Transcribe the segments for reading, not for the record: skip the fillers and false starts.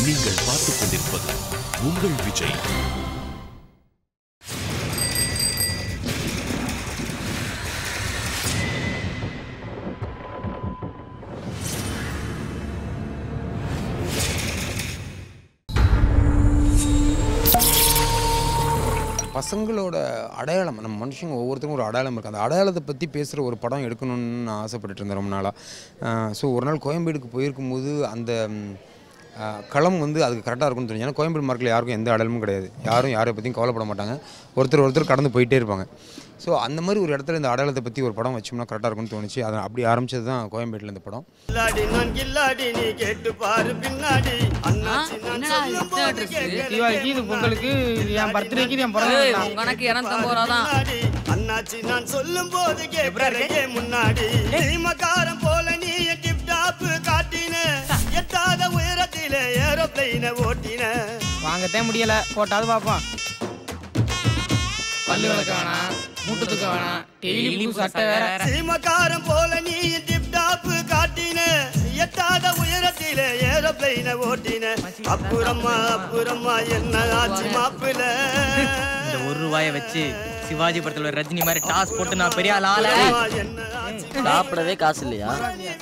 நீங்கள் பார்த்துக் கொண்டிருப்பது உங்கள் விஜய். பசங்களோட அடையாளம், நம்ம மனுஷங்க ஒவ்வொருத்தரும் ஒரு அடையாளம் இருக்குது. அந்த அடையாளத்தை பற்றி பேசுகிற ஒரு படம் எடுக்கணும்னு நான் ஆசைப்பட்டுட்டு இருந்தேன் ரொம்ப நாளாக. ஸோ ஒரு நாள் கோயம்பேடுக்கு போயிருக்கும்போது அந்த களம் வந்து அதுக்கு கரெக்டாக இருக்கும்னு தோணுச்சு. ஏன்னா கோயம்பேடு மார்க்கில் யாருக்கும் எந்த அடையாளமும் கிடையாது. யாரும் யாரை பற்றியும் கவலைப்பட மாட்டாங்க. ஒருத்தர் கடந்து போயிட்டே இருப்பாங்க. ஸோ அந்த மாதிரி ஒரு இடத்துல இந்த அடையாளத்தை பற்றி ஒரு படம் வச்சோம்னா கரெக்டாக இருக்கும்னு தோணுச்சு. அதை அப்படி ஆரம்பிச்சது தான் கோயம்பேட்டில் இந்த படம். உங்களுக்கு என் பர்த்டேக்கு என் உனக்கு அண்ணாச்சி நான் சொல்லும் போது கேட்கறே முன்னாடி மகாரம் போல நீ டிப்டாப் காட்டின எட்டாத உயரத்தில ஏரோப்ளைன ஓட்டின வாங்கத்தே முடியல போட்டாவது பாப்போம். பல்லு விளக்க வேணாம், மூட்டத்துக்கு வேணாம், டெய்லி சட்டை வேற. சீமக்காரம் போல நீ டிப்டாப் காட்டின எட்டாத உயரத்தில ஏரோப்ளைன ஓட்டின அப்புறமா என்ன ஆச்சு மாப்பிள்ள. இந்த ₹1 வச்சு சிவாஜி படத்துல ரஜினி மாதிரி டாஸ் போட்டு நான் பெரிய ஆள சாப்பிடவே காசு இல்லையா?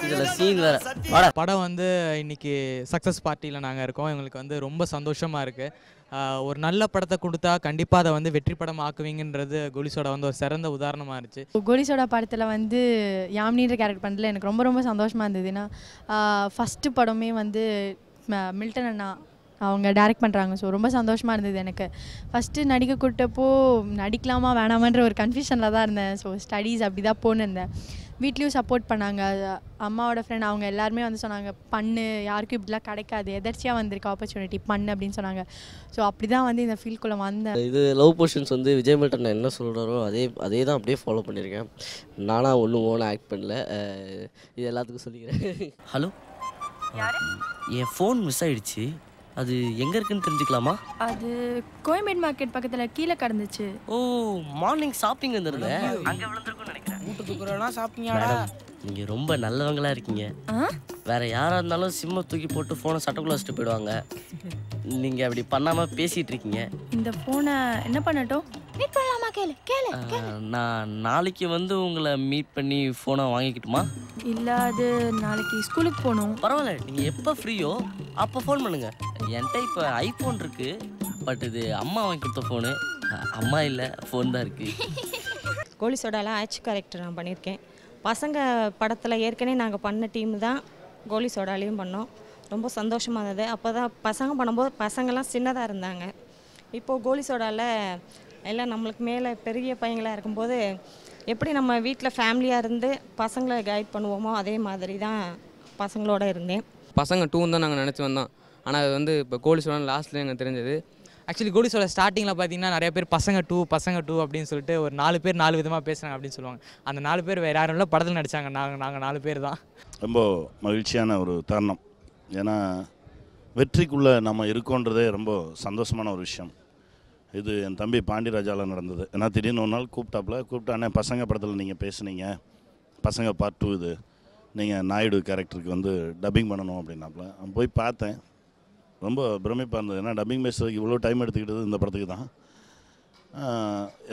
இதுல சீன் வேற. படம் வந்து இன்னைக்கு சக்ஸஸ் பார்ட்டியில் நாங்கள் இருக்கோம். எங்களுக்கு வந்து ரொம்ப சந்தோஷமாக இருக்குது. ஒரு நல்ல படத்தை கொடுத்தா கண்டிப்பாக அதை வந்து வெற்றி படம் ஆக்குவீங்கன்றது கோலிசோடா வந்து ஒரு சிறந்த உதாரணமாக இருந்துச்சு. கோலிசோடா படத்தில் வந்து யாமினின்ற கேரக்டர் பண்ணுறதுல எனக்கு ரொம்ப ரொம்ப சந்தோஷமாக இருந்தது. ஏன்னா ஃபஸ்ட்டு படமே வந்து மில்டன் அண்ணா அவங்க டைரக்ட் பண்ணுறாங்க. ஸோ ரொம்ப சந்தோஷமாக இருந்தது எனக்கு. ஃபஸ்ட்டு நடிக்க கூட்டப்போ நடிக்கலாமா வேணாமான்ற ஒரு கன்ஃபியூஷனில் தான் இருந்தேன். ஸோ ஸ்டடீஸ் அப்படி தான் போனிருந்தேன். வீட்லேயும் சப்போர்ட் பண்ணாங்க. அம்மாவோட ஃப்ரெண்ட் அவங்க எல்லாருமே வந்து சொன்னாங்க, பண்ணு, யாருக்கும் இப்படிலாம் கிடைக்காது, எதர்ச்சியாக வந்திருக்கு ஆப்பர்ச்சுனிட்டி, பண்ணு அப்படின்னு சொன்னாங்க. ஸோ அப்படி தான் வந்து இந்த ஃபீல்டுக்குள்ளே வந்தேன். இது லவ் போர்ஷன்ஸ் வந்து விஜய் மில்டன் என்ன சொல்கிறாரோ அதே தான் அப்படியே ஃபாலோ பண்ணியிருக்கேன். நானாக ஒன்றும் ஓனாக ஆக்ட் பண்ணல. இது எல்லாத்துக்கும் சொல்லிக்கிறேன். ஹலோ, என் ஃபோன் மிஸ் ஆயிடுச்சு. அது எங்க இருக்குன்னு தெரிஞ்சுக்கலாமா? அது கோயம்பேடு மார்க்கெட் பக்கத்தில் கீழே கிடந்துச்சு. ஓ, மார்னிங் ஷாப்பிங் வந்திருந்தேன், அங்கே விழுந்திருக்குன்னு நினைக்கிறேன். வீட்டுக்கு சாப்பிட்டீங்க. நீங்க ரொம்ப நல்லவங்களா இருக்கீங்க. வேற யாரா இருந்தாலும் சிம்ம தூக்கி போட்டு போனை சட்டக்குள்ள வச்சுட்டு போயிடுவாங்க. நீங்க அப்படி பண்ணாம பேசிட்டு இருக்கீங்க. இந்த போனை என்ன பண்ணட்டும்? மீட் பண்ணலாமா? கேளு. நான் நாளைக்கு வந்து உங்களை மீட் பண்ணி போனை வாங்கிக்கிட்டுமா? இல்ல, அது நாளைக்கு ஸ்கூலுக்கு போகணும். பரவாயில்ல, நீங்க எப்போ ஃப்ரீயோ அப்போ ஃபோன் பண்ணுங்க. என்கிட்ட இப்போ ஐஃபோன் இருக்கு, பட் இது அம்மா வாங்கி கொடுத்த ஃபோனு. அம்மா இல்லை, ஃபோன் தான் இருக்கு. கோலிசோடாலாம் ஆக்ட் கேரக்டர் நான் பண்ணியிருக்கேன். பசங்க படத்தில் ஏற்கனவே நாங்கள் பண்ண டீம் தான் கோலிசோடாலையும் பண்ணோம். ரொம்ப சந்தோஷமாக இருந்தது. அப்போ தான் பசங்க பண்ணும்போது பசங்கள்லாம் சின்னதாக இருந்தாங்க. இப்போது கோலிசோடாவில் எல்லாம் நம்மளுக்கு மேலே பெரிய பையங்களாக இருக்கும்போது எப்படி நம்ம வீட்டில் ஃபேமிலியாக இருந்து பசங்களை கைட் பண்ணுவோமோ அதே மாதிரி தான் பசங்களோட இருந்தேன். பசங்க 2 தான் நாங்கள் நினச்சி வந்தோம். ஆனால் அது வந்து இப்போ கோலிசோடா லாஸ்ட்டில் எங்களுக்கு தெரிஞ்சது. ஆக்சுவலி கோலிசோட ஸ்டார்டிங்கில் பார்த்தீங்கன்னா நிறைய பேர் பசங்க டூ அப்படின்னு சொல்லிட்டு ஒரு 4 பேர் 4 விதமாக பேசுகிறாங்க அப்படின்னு சொல்லுவாங்க. அந்த 4 பேர் வேறு யாரும் இல்லை, படத்தில் நடித்தாங்க. நாங்கள் 4 பேர் தான். ரொம்ப மகிழ்ச்சியான ஒரு தருணம். ஏன்னா வெற்றிக்குள்ளே நம்ம இருக்கோன்றதே ரொம்ப சந்தோஷமான ஒரு விஷயம். இது என் தம்பி பாண்டியராஜாவில் நடந்தது. ஏன்னா திடீர்னு ஒரு நாள் கூப்பிட்டு அண்ணே பசங்க படத்தில் நீங்கள் பேசுனீங்க, பசங்க பார்ட் 2 இது, நீங்கள் நாயுடு கேரக்டருக்கு வந்து டப்பிங் பண்ணணும் அப்படின்னாப்புல. போய் பார்த்தேன். ரொம்ப பிரமிப்பாக இருந்தது. ஏன்னா டப்பிங் பேசுறதுக்கு இவ்வளோ டைம் எடுத்துக்கிட்டது இந்த படத்துக்கு தான்.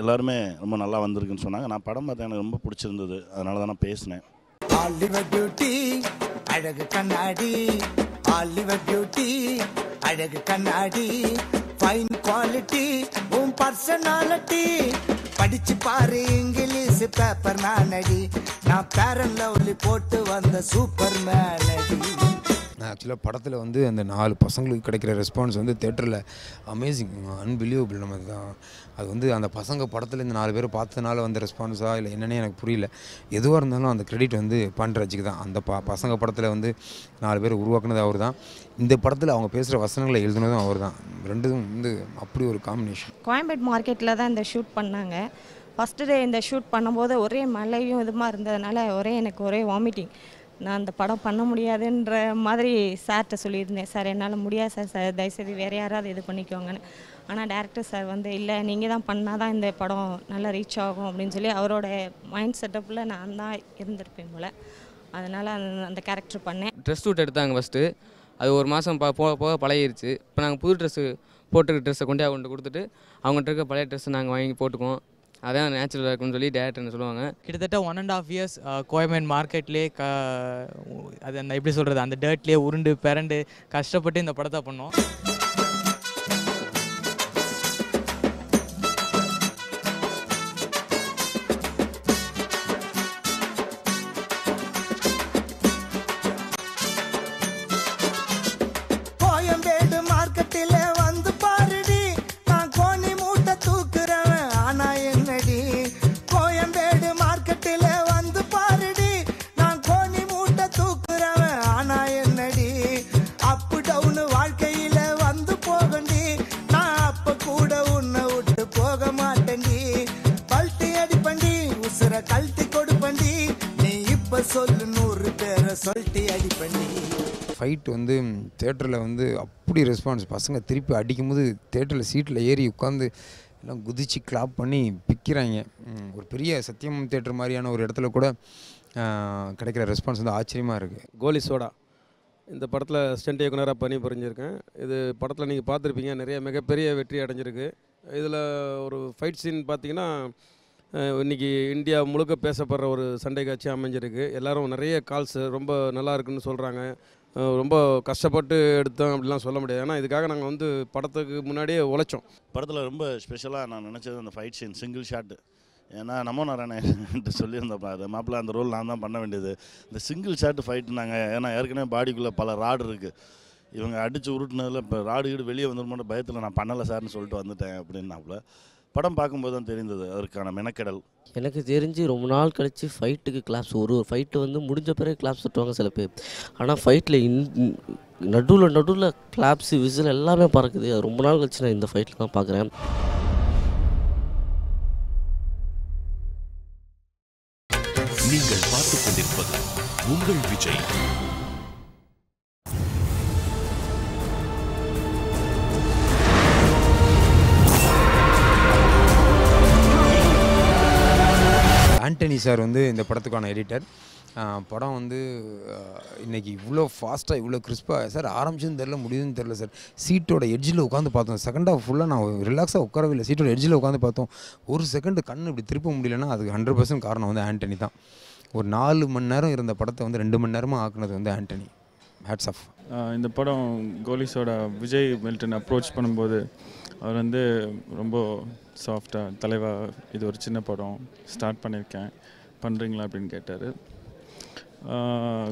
எல்லாருமே ரொம்ப நல்லா வந்திருக்குன்னு சொன்னாங்க. நான் படம் பார்த்தேன், எனக்கு ரொம்ப பிடிச்சிருந்தது. அதனால தான் நான் பேசினேன். ஆலிவர் பியூட்டி அழகு கண்ணாடி, ஆலிவர் பியூட்டி அழகு கண்ணாடி, ஃபைன் குவாலிட்டி உன் பர்சனாலிட்டி, படிச்சு பாரு இங்கிலீஷ் பேப்பர் மேனடி, நான் பேரன் லவ்லி போட்டு வந்த சூப்பர் மேனடி. ஆக்சுவலாக படத்தில் வந்து அந்த 4 பசங்களுக்கு கிடைக்கிற ரெஸ்பான்ஸ் வந்து தேட்டரில் அமேசிங், அன்பிலீவபிள். நம்ம தான் அது வந்து அந்த பசங்க படத்தில் இந்த 4 பேரை பார்த்ததுனால வந்த ரெஸ்பான்ஸா இல்லை என்னன்னே எனக்கு புரியல. எதுவாக இருந்தாலும் அந்த கிரெடிட் வந்து பாண்டியராஜுக்கு தான். அந்த பசங்க படத்தில் வந்து 4 பேர் உருவாக்குனது அவர் தான். இந்த படத்தில் அவங்க பேசுகிற வசனங்களை எழுதுனதும் அவர் தான். ரெண்டும் வந்து அப்படி ஒரு காம்பினேஷன். கோயம்பேடு மார்க்கெட்டில் தான் இந்த ஷூட் பண்ணாங்க. ஃபஸ்ட்டு டே இந்த ஷூட் பண்ணும்போது ஒரே மழையும் இதுமாக இருந்ததுனால எனக்கு ஒரே வாமிட்டிங். நான் அந்த படம் பண்ண முடியாதுன்ற மாதிரி சார்கிட்ட சொல்லியிருந்தேன். சார் என்னால் முடியாது சார், தயவுசெய்து வேறு யாராவது இது பண்ணிக்கோங்கன்னு. ஆனால் டேரக்டர் சார் வந்து இல்லை நீங்கள் தான் பண்ணால் தான் இந்த படம் நல்லா ரீச் ஆகும் அப்படின்னு சொல்லி அவரோட மைண்ட் செட்டப்பில் நான் தான் இருந்திருப்பேன் போல். அதனால் அந்த கேரக்டர் பண்ணேன். ட்ரெஸ் ஷூட் எடுத்தாங்க ஃபஸ்ட்டு. அது ஒரு மாதம் போக போக பழகிருச்சு. இப்போ நாங்கள் புது ட்ரெஸ்ஸு போட்டுருக்க ட்ரெஸ்ஸை அவங்கள்ட்ட கொடுத்துட்டு அவங்கள்ட்ட இருக்க பழைய ட்ரெஸ்ஸை நாங்கள் வாங்கி போட்டுக்குவோம். அதான் நேச்சுரலாக இருக்குன்னு சொல்லி டேரக்டர் சொல்லுவாங்க. கிட்டத்தட்ட 1.5 இயர்ஸ் கோயம்பேடு மார்க்கெட்லேயே அது அந்த எப்படி சொல்கிறது, அந்த டேர்ட்லேயே உருண்டு பிறண்டு கஷ்டப்பட்டு இந்த படத்தை பண்ணோம். கோயம்பேடு மார்க்கெட்டில் வந்து பாருடி, நான் கோணி மூட்டை தூக்குறவன் ஆனா என்னடி. கோயம்பேடு மார்க்கெட்டில் வந்து பாருடி, நான் கோணி மூட்டை தூக்குறவன் ஆனா என்னடி. அப்பு டவுனு வாழ்க்கையில வந்து போகண்டி, நான் அப்ப கூட உன்னை விட்டு போக மாட்டேன்டி. பல்ட்டி அடிப்பண்டி, உசுர கழட்டி கொடுப்பண்டி, நீ இப்ப சொல்லு 100 பேரை சொல்லிட்டு அடிப்பண்டி. ஃபைட் வந்து தேட்டரில் வந்து அப்படி ரெஸ்பான்ஸ், பசங்க திருப்பி அடிக்கும்போது தேட்டரில் சீட்டில் ஏறி உட்காந்து எல்லாம் குதிச்சு கிளாப் பண்ணி பிக்கிறாங்க. ஒரு பெரிய சத்தியம் தேட்டர் மாதிரியான ஒரு இடத்துல கூட கிடைக்கிற ரெஸ்பான்ஸ் வந்து ஆச்சரியமாக இருக்குது. கோலி சோடா இந்த படத்தில் ஸ்டண்ட் இயக்குனராக பணி புரிஞ்சிருக்கேன். இது படத்தில் நீங்கள் பார்த்துருப்பீங்க, நிறைய மிகப்பெரிய வெற்றி அடைஞ்சிருக்கு. இதில் ஒரு ஃபைட் சீன் பார்த்திங்கன்னா இன்றைக்கி இந்தியா முழுக்க பேசப்படுற ஒரு சண்டை காட்சி அமைஞ்சிருக்கு. எல்லோரும் நிறைய கால்ஸ் ரொம்ப நல்லா இருக்குன்னு சொல்கிறாங்க. ரொம்ப கஷ்டப்பட்டு எடுத்தோம் அப்படிலாம் சொல்ல முடியாது, ஏன்னா இதுக்காக நாங்கள் வந்து படத்துக்கு முன்னாடியே உழைச்சோம். படத்தில் ரொம்ப ஸ்பெஷலாக நான் நினச்சது அந்த ஃபைட் சீன், சிங்கிள் ஷாட்டு. ஏன்னா நம்ம நாராயணன்ட்டு சொல்லியிருந்தப்ப அது மாப்பிள்ள அந்த ரோல் நான் தான் பண்ண வேண்டியது. இந்த சிங்கிள் ஷாட்டு ஃபைட்டுனாங்க, ஏன்னா ஏற்கனவே பாடிக்குள்ளே பல ராடு இருக்குது. இவங்க அடித்து உருட்டுனதில் இப்போ ராடு கீடு வெளியே வந்துருமோன்ற பயத்தில் நான் பண்ணலை சார்னு சொல்லிட்டு வந்துட்டேன் அப்படின்னாப்புல. படம் பார்க்கும்போது தான் தெரிந்தது அதற்கான மெனக்கெடல். எனக்கு தெரிஞ்சு ரொம்ப நாள் கழித்து ஃபைட்டுக்கு கிளாப்ஸ், ஒரு ஃபைட்டு வந்து முடிஞ்ச பிறகு கிளாப்ஸ் தட்டுவாங்க சில பேர். ஆனால் ஃபைட்டில் நடுவில் கிளாப்ஸு விசில் எல்லாமே பறக்குது. அது ரொம்ப நாள் கழிச்சு நான் இந்த ஃபைட்டில் தான் பார்க்குறேன். நீங்கள் பார்த்துக் கொண்டிருப்பது உங்கள் விஜய். ஆண்டனி சார் வந்து இந்த படத்துக்கான எடிட்டர். படம் வந்து இன்றைக்கி இவ்வளோ ஃபாஸ்ட்டாக இவ்வளோ கிறிஸ்பாக சார் ஆரம்பிச்சுன்னு தெரில, முடியுதுன்னு தெரில சார். சீட்டோட எட்ஜில் உட்காந்து பார்த்தோம். செகண்ட் ஹாஃப் ஃபுல்லாக நான் ரிலாக்ஸாக உட்காரவே இல்லை. சீட்டோட எட்ஜில் உட்காந்து பார்த்தோம். ஒரு செகண்டு கண் இப்படி திருப்ப முடியலன்னா அதுக்கு 100% காரணம் வந்து ஆண்டனி தான். ஒரு 4 மணி நேரம் இருந்த படத்தை வந்து 2 மணி நேரமாக ஆக்குனது வந்து ஆண்டனி. Hats off. இந்த படம் கோலிஸோட விஜய் மில்டன் அப்ரோச் பண்ணும்போது அவர் வந்து ரொம்ப சாஃப்டாக, தலைவா இது ஒரு சின்ன படம் ஸ்டார்ட் பண்ணியிருக்கேன், பண்ணுறீங்களா அப்படின்னு கேட்டார்.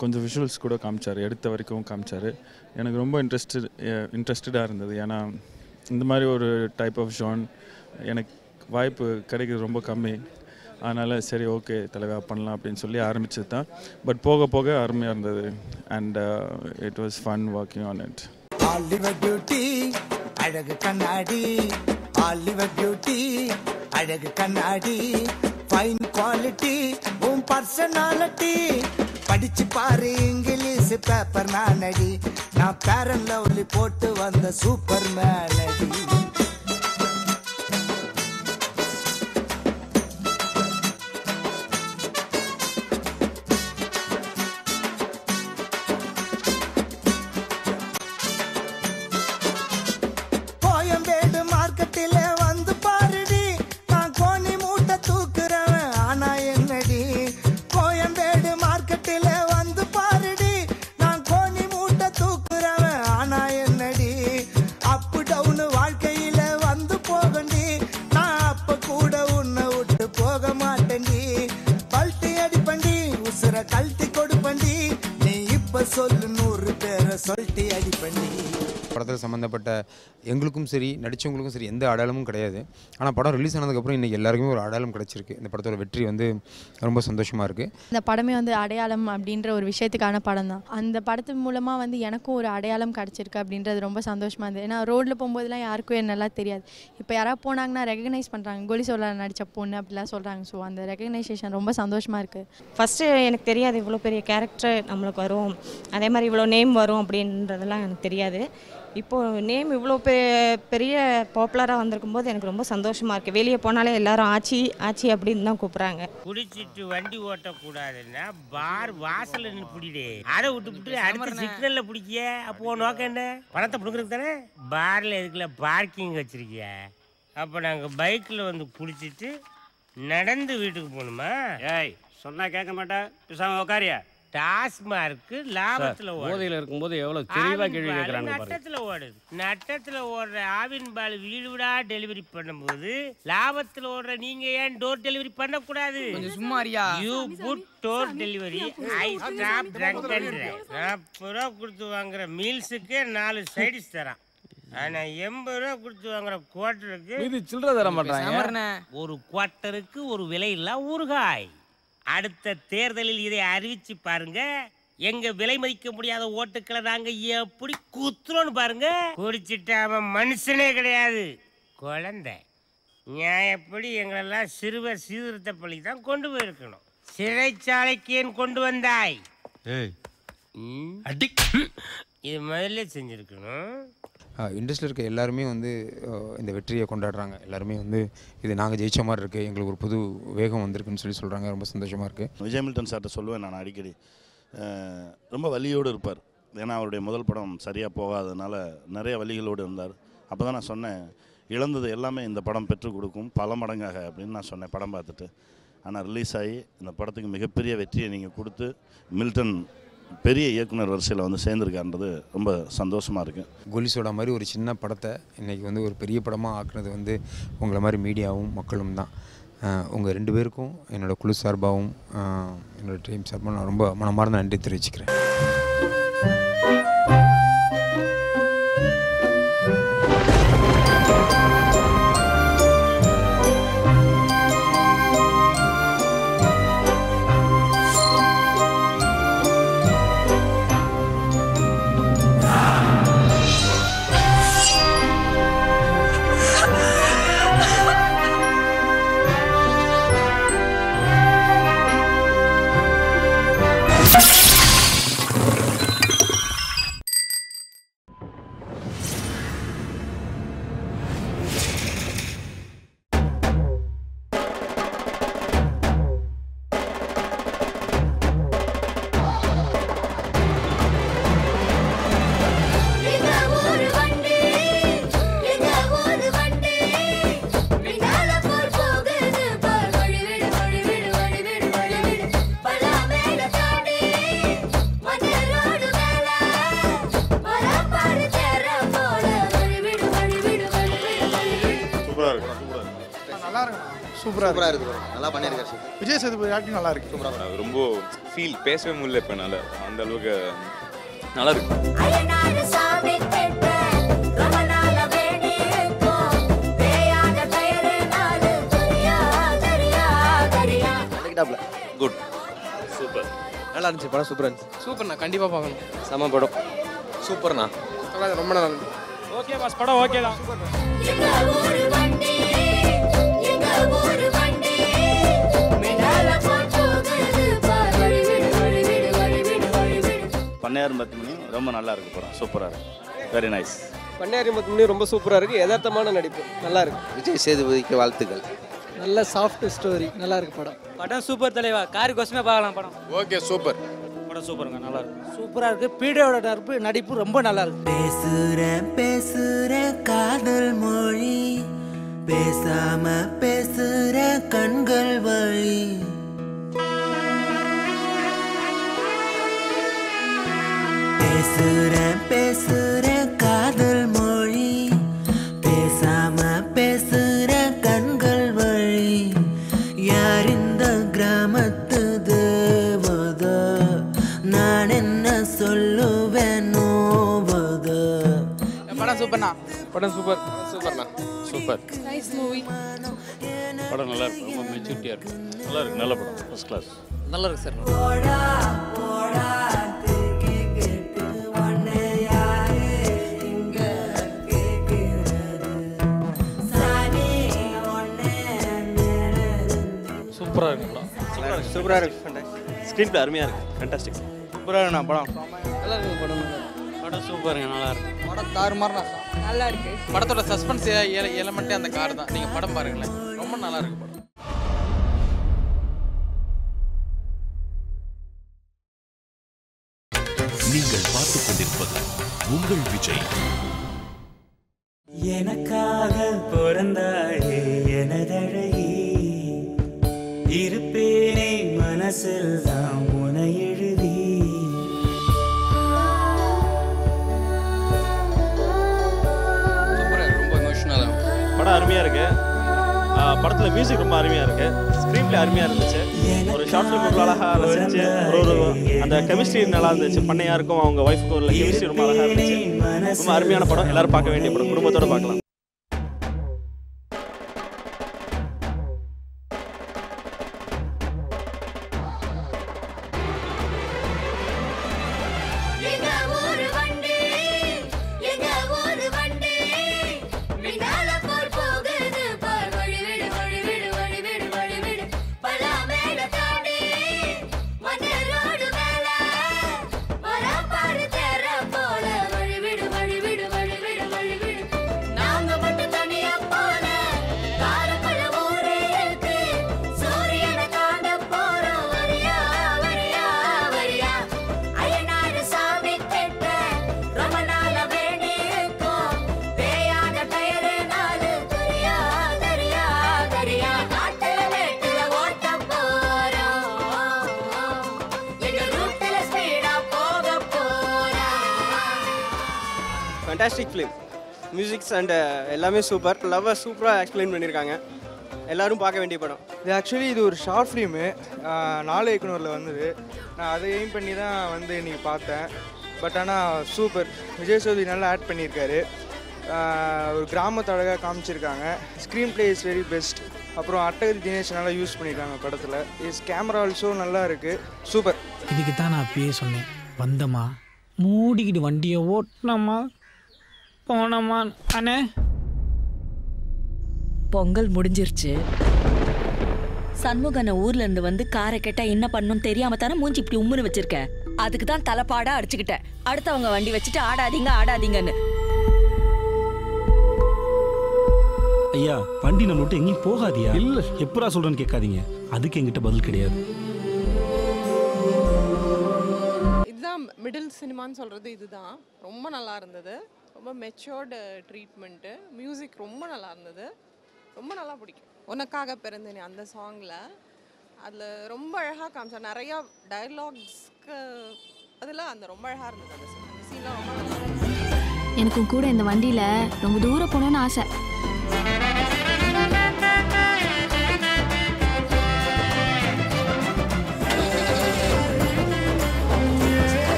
கொஞ்சம் விஷுவல்ஸ் கூட காமிச்சார், எடுத்த வரைக்கும் காமிச்சார். எனக்கு ரொம்ப இன்ட்ரெஸ்டடாக இருந்தது. ஏன்னா இந்த மாதிரி ஒரு டைப் ஆஃப் ஜான் எனக்கு வாய்ப்பு கிடைக்கிறது ரொம்ப கம்மி. அதனால் சரி ஓகே தலைவா பண்ணலாம் அப்படின்னு சொல்லி ஆரம்பிச்சது தான். பட் போக போக அருமையாக இருந்தது. And it was fun working on it. Hollywood beauty அழகு கண்ணாடி, ஹாலிவுட் பியூட்டி அழகு கண்ணாடி, ஃபைன் குவாலிட்டி உன் பர்சனாலிட்டி, படிச்சு பாரு இங்கிலீஷ் பேப்பர் நானடி, நான் பேரன் லவ்லி போட்டு வந்த சூப்பர் மேனடி. கோயம்பேடு மார்க்கெட்டில் வந்து பாருடி, நான் கோணி மூட்டை தூக்குறவன் ஆனா என்னடி. கோயம்பேடு மார்க்கெட்டில் வந்து பாருடி, நான் கோணி மூட்டை தூக்குறவன் ஆனா என்னடி. அப்பு டவுனு வாழ்க்கையில வந்து போகண்டி, நான் அப்ப கூட உன்னை விட்டு போக மாட்டேன்டி. பல்ட்டி அடிப்பண்டி, உசுர கழட்டி கொடுப்பண்டி, நீ இப்ப சொல்லு 100 பேரை சொல்லிட்டு அடிப்பண்டி. படத்தில் சம்மந்தப்பட்ட எங்களுக்கும் சரி நடித்தவங்களுக்கும் சரி எந்த அடையாளமும் கிடையாது. ஆனால் படம் ரிலீஸ் ஆனதுக்கப்புறம் இன்றைக்கி எல்லாருக்குமே ஒரு அடையாளம் கிடச்சிருக்கு. இந்த படத்தோட வெற்றி வந்து ரொம்ப சந்தோஷமாக இருக்குது. இந்த படமே வந்து அடையாளம் அப்படின்ற ஒரு விஷயத்துக்கான படம் தான். அந்த படத்து மூலமாக வந்து எனக்கும் ஒரு அடையாளம் கிடச்சிருக்கு அப்படின்றது ரொம்ப சந்தோஷமாக இருந்தது. ஏன்னா ரோட்டில் போகும்போதெல்லாம் யாருக்கும் என்னெல்லாம் தெரியாது. இப்போ யாராவது போனாங்கன்னா ரெகக்னைஸ் பண்ணுறாங்க, கோலிசோடா நடித்த பொண்ணு அப்படிலாம் சொல்கிறாங்க. ஸோ அந்த ரெகக்னைசேஷன் ரொம்ப சந்தோஷமாக இருக்குது. ஃபஸ்ட்டு எனக்கு தெரியாது இவ்வளோ பெரிய கேரக்டர் நம்மளுக்கு வரும், அதே மாதிரி இவ்வளோ நேம் வரும் அப்படின்றதெல்லாம் எனக்கு தெரியாது. இப்போது நேம் இவ்வளோ பெரிய பாப்புலராக வந்திருக்கும் போது எனக்கு ரொம்ப சந்தோஷமாக இருக்குது. வெளியே போனாலே எல்லாரும் ஆச்சி ஆச்சி அப்படின்னு தான் கூப்பிட்றாங்க. குடிச்சிட்டு வண்டி ஓட்டக்கூடாதுன்னா பார் வாசல் பிடிடே, அதை விட்டு அடுத்த சிக்னல்ல பிடிக்க. அப்போ நோக்கம் என்ன? பணத்தை பிடிக்கிறது தானே. பார்ல எதுக்குல பார்க்கிங் வச்சிருக்கிய? அப்போ நாங்கள் பைக்கில் வந்து குடிச்சிட்டு நடந்து வீட்டுக்கு போகணுமா? ஏய் சொன்னா கேட்க மாட்டேன், பேசாம உட்காரியா? டாஸ்மார்க்கு லாபத்தில் போதையில் இருக்கும்போது எவ்வளோ தெளிவாக கேள்வி கேட்குறாங்க. நட்டத்தில் ஓடுது. நட்டத்தில் ஓடுற ஆவின் பால் வீடு வீடா டெலிவரி பண்ணும்போது லாபத்தில் ஓடுற நீங்க ஏன் டோர் டெலிவரி பண்ணக்கூடாது? சும்மா you put door delivery. I stop drunk and drive. 40 ரூபா கொடுத்து வாங்குற மீல்ஸுக்கே 4 சைடிஸ் தரான். ஆனா 80 ரூபா கொடுத்து வாங்குற குவார்ட்டருக்கு இது சில்லறை தர மாட்டாங்க. ஒரு குவார்ட்டருக்கு ஒரு விலை இல்ல ஊறுகாய். அடுத்த தேர்தலில் இதை அறிவிச்சு பாருங்க. எங்க விலை மதிக்க முடியாத ஓட்டுக்களை நாங்க எப்படி குத்துறோன்னு பாருங்க. குடிச்சிட்டு அவன் மனுஷனே கிடையாது, குழந்தை. நியாயப்படி எங்களெல்லாம் சிறுவர் சீர்திருத்த பள்ளி தான் கொண்டு போயிருக்கணும். சிறைச்சாலைக்கு ஏன் கொண்டு வந்தாய்? இது முதல்ல செஞ்சிருக்கணும். இண்டஸ்ட்ரியில் இருக்க எல்லாருமே வந்து இந்த வெற்றியை கொண்டாடுறாங்க. எல்லாருமே வந்து இது நாங்கள் ஜெயிச்ச மாதிரி இருக்குது, எங்களுக்கு ஒரு புது வேகம் வந்திருக்குன்னு சொல்கிறாங்க. ரொம்ப சந்தோஷமாக இருக்குது. விஜய் மில்டன் சார்ட்ட சொல்லுவேன் நான் அடிக்கடி, ரொம்ப வலியோடு இருப்பார். ஏன்னா அவருடைய முதல் படம் சரியாக போகாததுனால நிறைய வலிகளோடு இருந்தார். அப்போ தான் நான் சொன்னேன், இழந்தது எல்லாமே இந்த படம் பெற்றுக் கொடுக்கும் பல மடங்காக அப்படின்னு நான் சொன்னேன் படம் பார்த்துட்டு. ஆனால் ரிலீஸ் ஆகி இந்த படத்துக்கு மிகப்பெரிய வெற்றியை நீங்கள் கொடுத்து மில்டன் பெரிய இயக்குனர் வரிசையில் வந்து சேர்ந்துருக்கான்றது ரொம்ப சந்தோஷமாக இருக்குது. கோலிசோடா மாதிரி ஒரு சின்ன படத்தை இன்றைக்கி வந்து ஒரு பெரிய படமாக ஆக்குனது வந்து உங்களை மாதிரி மீடியாவும் மக்களும் தான். உங்கள் 2 பேருக்கும் என்னோடய குழு சார்பாகவும் என்னோடய டீம் சார்பாகவும் நான் ரொம்ப மனமார்ந்த நன்றி தெரிவிச்சுக்கிறேன். சூப்பராக இருக்கு, நல்லா பண்ணியிருக்காரு சார். விஜய் சேதுபதி ஆக்டிங் நல்லா இருக்கு, சூப்பராக ரொம்ப ஃபீல் பேசவே முடியல இப்போ என்னால், அந்த அளவுக்கு நல்லா இருக்கு. குட், சூப்பர், நல்லா இருந்துச்சு படம், சூப்பராக இருந்துச்சு. சூப்பர்ண்ணா, கண்டிப்பாக பார்க்கணும். செம படம், சூப்பர்ண்ணா, ரொம்ப நல்லா இருந்துச்சு. ஓகே பாஸ், படம் ஓகே தான். பண்ணையார் மத்திமணி ரொம்ப நல்லா இருக்கு படம், சூப்பராக இருக்கு, வெரி நைஸ். பண்ணையார் மத்திமணி ரொம்ப சூப்பராக இருக்குது, யதார்த்தமான நடிப்பு, நல்லா இருக்கு. விஜய் சேதுபதிக்கு வாழ்த்துக்கள். நல்ல சாஃப்ட் ஸ்டோரி, நல்லா இருக்கு படம். படம் சூப்பர் தலைவா, காரி கொசமே பார்க்கலாம் படம். ஓகே சூப்பர் படம், சூப்பருங்க, நல்லா இருக்கு. சூப்பராக இருக்கு. பீடியோட நடிப்பு ரொம்ப நல்லா இருக்கு. பேசுற காதல் மொழி, பேசாம பேசுற கண்கள் வழி. பேசுற காதல் மொழி, பேசாம பேசுற கண்கள் வழி. யார் இந்த கிராமத்து தேவத, நான் என்ன சொல்லுவேன் நோவத. படம் சூப்பர்ண்ணா, படம் சூப்பர், சூப்பர்ண்ணா, சூப்பர். Nice movie. படம் நல்லா இருக்கு, ரொம்ப மெச்சூரிட்டியாக இருக்கு, நல்லா இருக்கு, நல்ல படம், ஃபர்ஸ்ட் கிளாஸ், நல்லா இருக்கு சார். சூப்பராக இருக்கு படம், சூப்பராக இருக்கு. ஸ்க்ரீன் பிளே அருமையாக இருக்கு, ஃபேண்டாஸ்டிக். சூப்பராக இருக்குண்ணா படம், நல்லா இருக்கு படம். படம் சூப்பருங்க, நல்லா இருக்கு. படம் தாறுமாறு நல்லா இருக்கு. படத்தோட சஸ்பென்ஸ் எலமெண்ட்டே அந்த கார் தான். நீங்கள் படம் பாருங்களேன், ரொம்ப நல்லா இருக்கு படம். நீங்கள் பார்த்துக் கொண்டிருப்பது உங்கள் விஜய். எனக்காக பிறந்தாயே எனதழகி, இருப்பேனே மனசில் தான் உனை எழுதி. ரொம்ப எமோஷனலாக படம் அருமையாக இருக்கு. படத்தில் மியூசிக் ரொம்ப அருமையாக இருக்கு. ஸ்க்ரீன் பிளே அருமையாக இருந்துச்சு. ஒரு ஷார்ட் ஃபிலிம் ரொம்ப அழகாக ரசிச்சு ஒரு அந்த கெமிஸ்ட்ரி நல்லா இருந்துச்சு. பண்ணையாக இருக்கும் அவங்க ஒய்ஃபுக்கு உள்ள கெமிஸ்ட்ரி ரொம்ப அழகாக இருந்துச்சு. ரொம்ப அருமையான படம், எல்லாரும் பார்க்க வேண்டிய படம், குடும்பத்தோடு பார்க்கலாம். ஃபேண்டாஸ்டிக் ஃபிலிம், மியூசிக்ஸ் அண்ட் எல்லாமே சூப்பர். லவ்வை சூப்பராக எக்ஸ்பிளைன் பண்ணியிருக்காங்க. எல்லோரும் பார்க்க வேண்டிய படம். இது ஒரு ஷார்ட் ஃபிலிமு, 4 இயக்குனரில் வந்தது. நான் அதை எய்ம் பண்ணி தான் வந்து இன்றைக்கி பார்த்தேன். பட் ஆனால் சூப்பர். விஜய் சேதுபதி நல்லா ஆட் பண்ணியிருக்காரு. ஒரு கிராமத்தை அழகாக காமிச்சிருக்காங்க. Screen play is very best. அப்புறம் அட்டகத்தி தினேஷ் நல்லா யூஸ் பண்ணியிருக்காங்க படத்தில். கேமரா ஆல்சோ நல்லா இருக்குது. சூப்பர். இதுக்கு தான் நான் அப்பயே சொன்னேன், வந்தம்மா மூடிக்கிட்டு வண்டியை ஓட்டினம்மா போனம்மா. அண்ணே பொங்கல் முடிஞ்சிருச்சு. சண்முகனை ஊர்ல இருந்து வந்து காரை கேட்டா என்ன பண்ணணும் தெரியாம தானே மூஞ்சி இப்படி உம்முன்னு வச்சிருக்க. அதுக்கு தான் தலைப்பாடா அடிச்சுக்கிட்டேன். அடுத்தவங்க வண்டி வச்சுட்டு ஆடாதீங்க ஆடாதீங்கன்னு. ஐயா, வண்டி நம்ம விட்டு எங்கேயும் போகாதியா? இல்ல எப்பரா சொல்றேன்னு கேட்காதீங்க. அதுக்கு என்கிட்ட பதில் கிடையாது. இதுதான் மிடில் சினிமான்னு சொல்கிறது. இதுதான் ரொம்ப நல்லா இருந்தது. ரொம்ப மெச்சோர்டு ட்ரீட்மெண்ட்டு. மியூசிக் ரொம்ப நல்லா இருந்தது. ரொம்ப நல்லா பிடிக்கும். உனக்காக பிறந்தேனே அந்த சாங்கில் அதில் ரொம்ப அழகாக காமிச்சா. நிறையா டயலாக்ஸ்க்கு அதில் அந்த ரொம்ப அழகாக இருந்தது. அந்த சீன்லாம் ரொம்ப நல்லா இருந்தது. எனக்கும் கூட இந்த வண்டியில் ரொம்ப தூரம் போகணுன்னு ஆசை.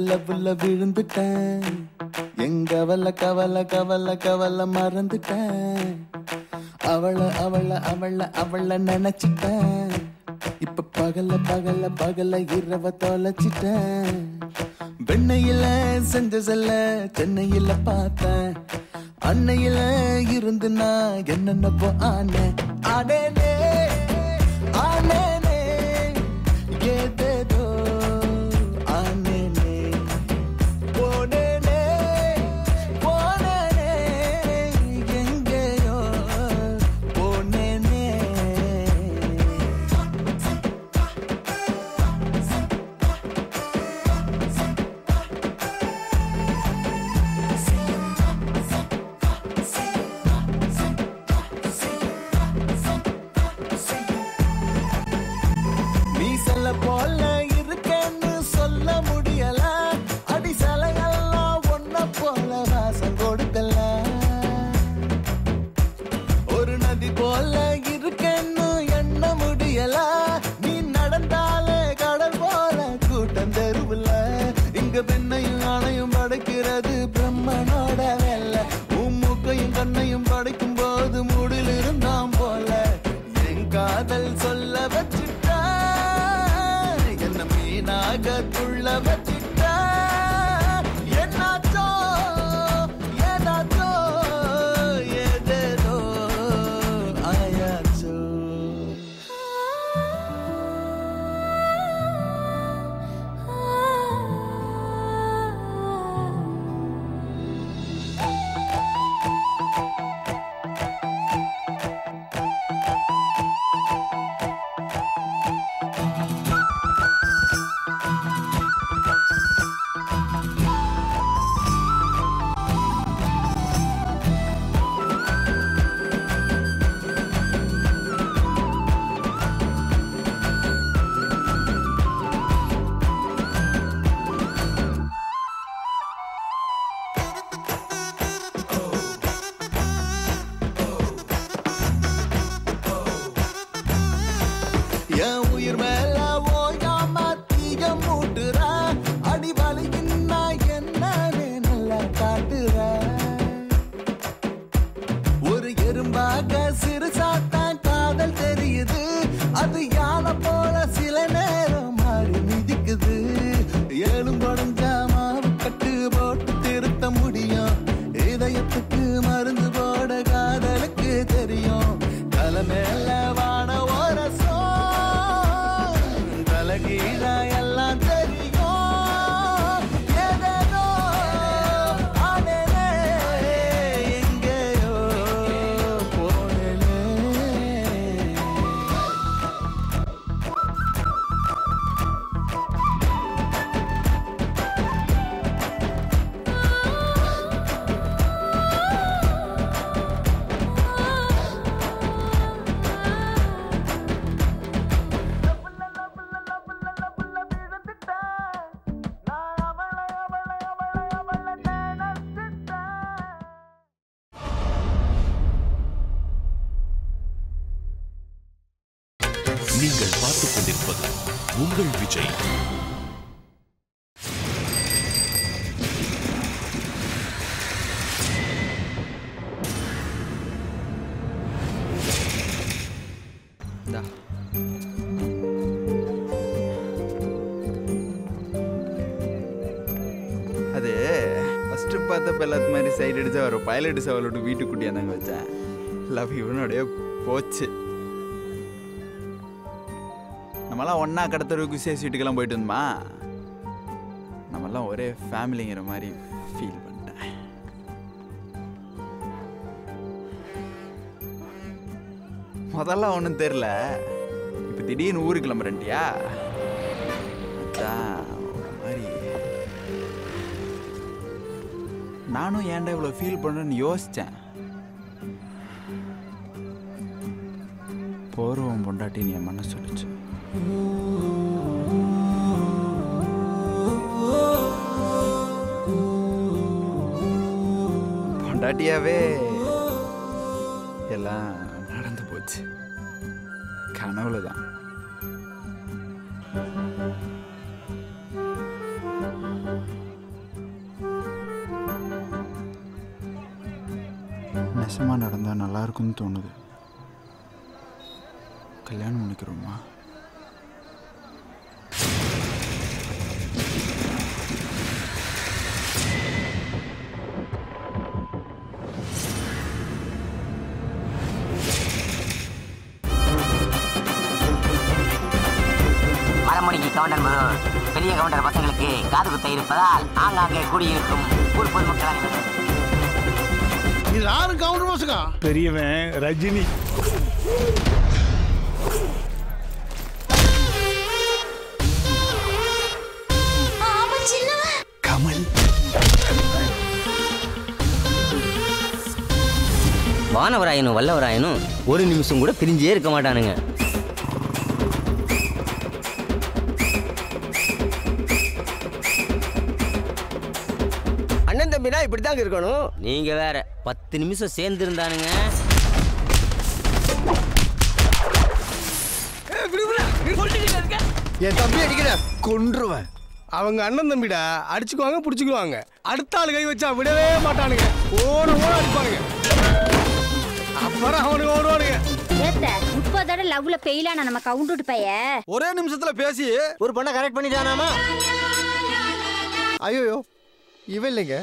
லவ்ல விழுந்துட்டேன். எங்க கவலை மறந்துட்டேன். அவள நினைச்சிட்டேன். இப்ப பகல இரவ தொலைச்சிட்டேன். வெண்ணையில செஞ்ச செல்ல சென்னையில பார்த்தேன். அன்னையில இருந்து நான் என்னென்னப்போ ஆனேனே ஏதேதோ ஆனேனே போனேனே எங்கேயோ போனேனே. மீசல போல எறும்பாக சிறுசாத்தான் காதல் தெரியுது. அது யானை போல சில நேரம் மாறி மிதிக்குது. ஏழும் படைஞ்சா மாவு கட்டு போட்டு திருத்த முடியும். இதயத்துக்கு மருந்து போட காதலுக்கு தெரியும். தலை மேல வான ஓரசம் தலைகீழ எல்லாம் தெரியும். ஏதேதோ ஆனேனே எங்கேயோ போனேனே. நீங்கள் பார்த்துக் கொண்டிருப்பது உங்கள் விஜய். அது ஃபஸ்ட்டு பார்த்தப்ப எல்லாத்து மாதிரி சைடு அடிச்சா ஒரு பைலட் சவாலோட வீட்டுக்குட்டியாக தாங்க வச்சேன். லவ் இவனோடைய போச்சு. நம்மலாம் ஒன்றா கடத்தருக்கு விசேஷ வீட்டுக்கெல்லாம் போயிட்டு இருந்தோமா, நம்மலாம் ஒரே ஃபேமிலிங்கிற மாதிரி ஃபீல் பண்ணிட்டேன். முதல்ல ஒன்றும் தெரில, இப்போ திடீர்னு ஊருக்கு கிளம்புறேன்ட்டியா, அதான் ஒரு மாதிரி நானும் ஏன்டா இவ்வளோ ஃபீல் பண்ணுறேன்னு யோசித்தேன். போர்வம் பொண்டாட்டி நீ என் மனசு சொல்லிச்சு. பொண்டாட்டியாவே எல்லாம் நடந்து போச்சு. கனவுல தான். நெசமாக நடந்தால் நல்லா இருக்கும்னு தோணுது. கல்யாணம் பண்ணிக்கிறோமா? மரமணிக்கு கவுண்டர் முதல் பெரிய கவுண்டர் பசங்களுக்கு காது குத்த இருப்பதால் ஆங்காங்கே கூடியிருக்கும் ஊர் பொதுமக்கள் அனைவரும் இது யாரு கவுண்டர் பசங்க? பெரியவன் ரஜினி. கமல். வானவராயனும் வல்லவராயனும் ஒரு நிமிஷம் கூட பிரிஞ்சே இருக்க மாட்டானுங்க. அண்ணன் தம்பினா இப்படிதாங்க இருக்கணும். நீங்க வேற 10 நிமிஷம் சேர்ந்து இருந்தானுங்க. என் தம்பி அடிக்கிற கொன்றுவேன். அவங்க அண்ணன் தம்பிடா, அடிச்சுக்குவாங்க பிடிச்சிக்குவாங்க. அடுத்த ஆள் கை வச்சா விடவே மாட்டானுங்க. ஓட அடிப்பானுங்க. அப்புறம் அவனுக்கு ஓடுவானுங்க. 30 தடவை லவ்ல பெயிலான நம்ம கவுண்டர் பைய ஒரே நிமிஷத்துல பேசி ஒரு பொண்ணை கரெக்ட் பண்ணிட்டானாமா? ஐயோ இவன் இல்லைங்க.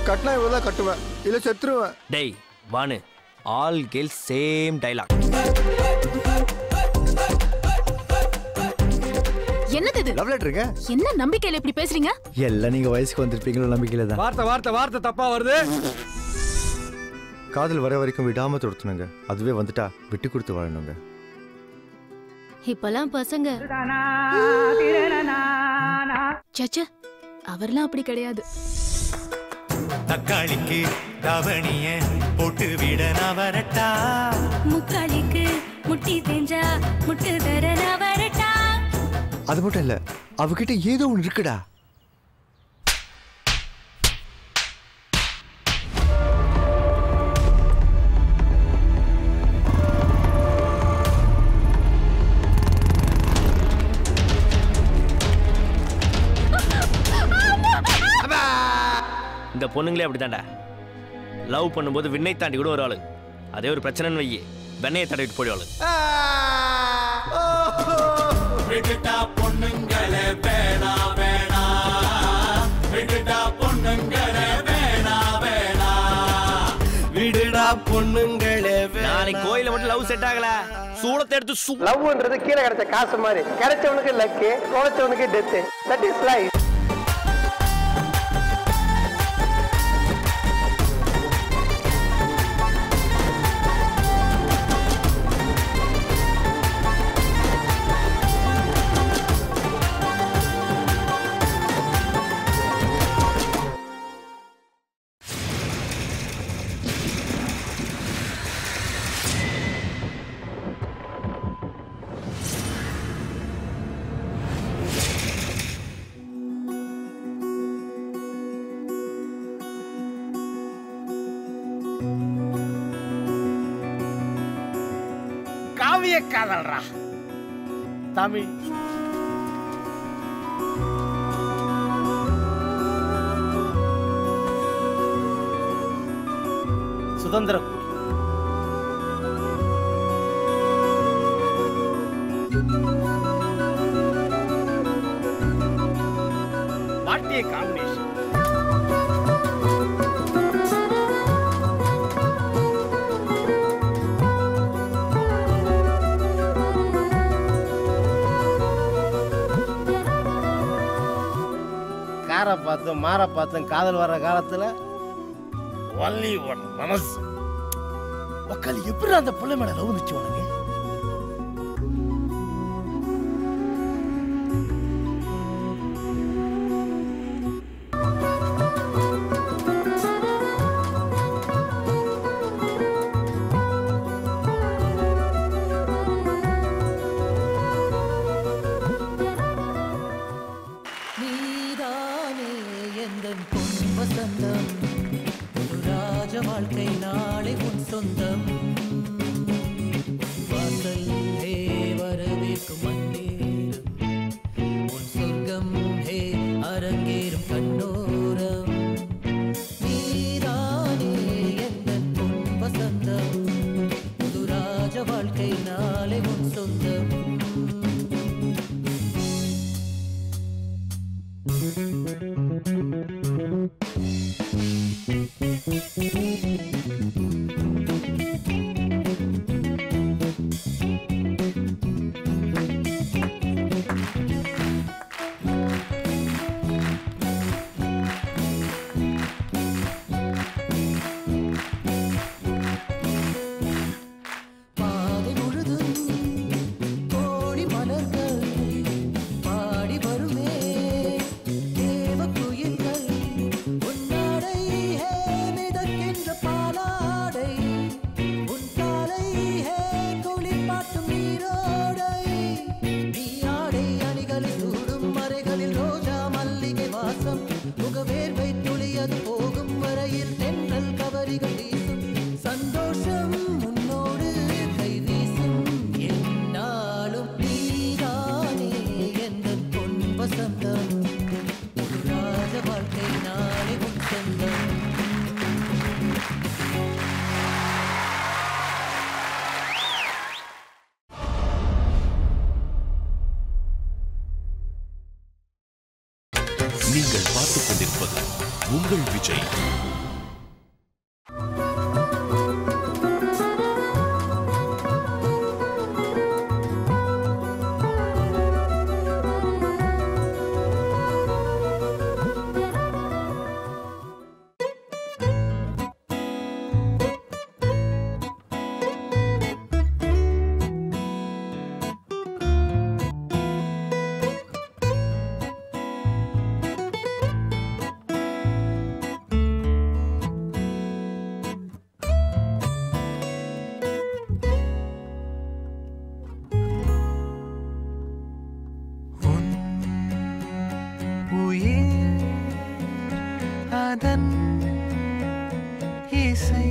கட்டினா இவ்வளவுதான் கட்டுவேன், இல்ல செத்துருவேன். டேய் வானு, ஆல் கேர்ள்ஸ் சேம் டைலாக். என்னது இது? லவ் லெட்டருங்க. என்ன நம்பிக்கையில இப்படி பேசுறீங்க? எல்லாம் நீங்க வயசுக்கு வந்திருப்பீங்களோ நம்பிக்கையில தான். வார்த்தை தப்பா வருது. காதல் வர வரைக்கும் விடாம தொடுத்துனுங்க. அதுவே வந்துட்டா விட்டு கொடுத்து வாழணுங்க. இப்பெல்லாம் பசங்க சச்ச அவர்லாம் அப்படி கிடையாது. தக்காளிக்கு தவணிய போட்டு விட நான் வரட்டா, முக்காளிக்கு முட்டி தேஞ்சா முட்டு தர நான் வரட்டா. அது மட்டும் இல்ல, அவகிட்ட ஏதோ ஒன்று இருக்குடா. இந்த பொண்ணுங்களே அப்படித்தான்டா. லவ் பண்ணும்போது விண்ணை தாண்டி கூட ஒரு ஆளு, அதே ஒரு பிரச்சனைன்னு வையி வெண்ணையை தடவிட்டு போயிடுவாள். விட்டுட்டா பொண்ணுங்களே வேணா வேணா, விட்டுட்டா பொண்ணுங்களே வேணா வேணா, விடுடா பொண்ணுங்களே. நாளைக்கு கோயில மட்டும் லவ் செட் ஆகல, சூளத்தை எடுத்து லவ்ன்றது கீழே கிடைச்ச காசு மாதிரி, கிடைச்சவனுக்கு லக்கு, குறைச்சவனுக்கு டெத்து. That is life. காவிய காதல்ரா தமிழ். சுதந்திர பாட்டிய காம்பினேஷன். காரை பார்த்தும் மாற பார்த்தும் காதல் வர்ற காலத்துல ஒன்லி ஒன் மனசு. மக்கள் எப்படி அந்த பிள்ளை மேல லவ் வந்துச்சு உனக்கு? வாழ்க்கை நாளை உன் சொந்தம். வாசல் ஹே வரவேற்கும் மண்ணேறும் உன் சொர்க்கம் ஹே அரங்கேறும் கண்ணோரம். நீதானே எந்தன் பொன் வசந்தம், புது ராஜ வாழ்க்கை நாளை உன் சொந்தம். நீங்கள் பார்த்துக் கொண்டிருப்பது உங்கள் விஜய். அதன் இசை